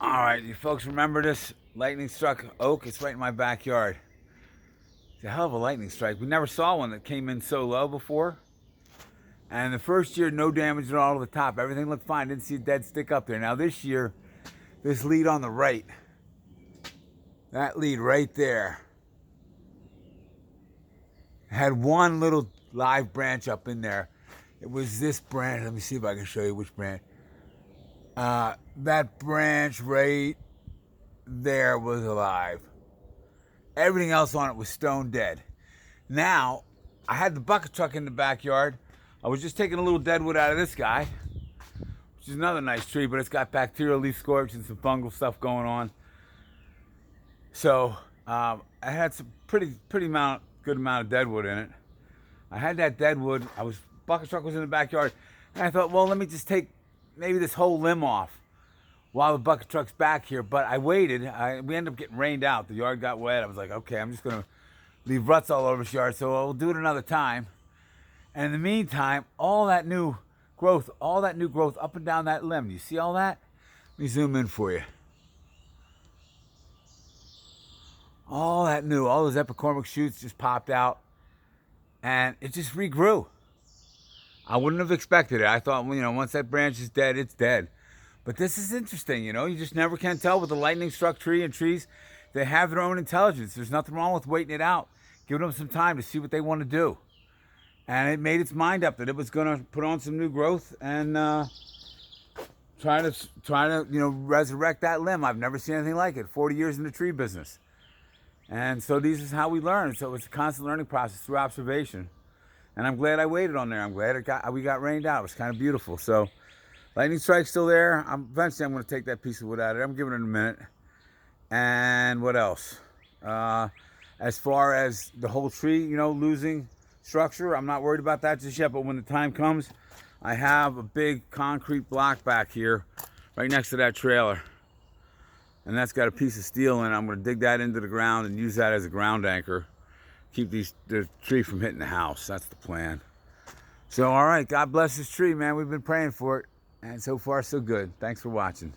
All right, you folks remember this lightning struck oak? It's right in my backyard. It's a hell of a lightning strike. We never saw one that came in so low before. And the first year, no damage at all to the top. Everything looked fine. Didn't see a dead stick up there. Now this year, this lead on the right, that lead right there, had one little live branch up in there. It was this branch. Let me see if I can show you which branch. That branch right there was alive. Everything else on it was stone dead. Now, I had the bucket truck in the backyard. I was just taking a little deadwood out of this guy, which is another nice tree, but it's got bacterial leaf scorch and some fungal stuff going on. So I had some good amount of deadwood in it. I had that deadwood. Bucket truck was in the backyard, and I thought, well, let me just take maybe this whole limb off while the bucket truck's back here. But I waited. We ended up getting rained out. The yard got wet. I was like, okay, I'm just gonna leave ruts all over this yard, so I'll do it another time. And in the meantime, all that new growth up and down that limb. You see all that? Let me zoom in for you. All those epicormic shoots just popped out, and it just regrew. I wouldn't have expected it. I thought, once that branch is dead, it's dead. But this is interesting, you just never can tell with a lightning struck tree and trees. They have their own intelligence. There's nothing wrong with waiting it out, giving them some time to see what they want to do. And it made its mind up that it was going to put on some new growth and try to resurrect that limb. I've never seen anything like it. 40 years in the tree business. And so this is how we learn. So it's a constant learning process through observation. And I'm glad I waited on there. I'm glad we got rained out. It was kind of beautiful. So lightning strike's still there. Eventually I'm going to take that piece of wood out of it. I'm giving it a minute. And what else? As far as the whole tree, losing structure, I'm not worried about that just yet. But when the time comes, I have a big concrete block back here right next to that trailer. And that's got a piece of steel in it. I'm going to dig that into the ground and use that as a ground anchor. Keep the tree from hitting the house. That's the plan. So, all right. God bless this tree, man. We've been praying for it. And so far, so good. Thanks for watching.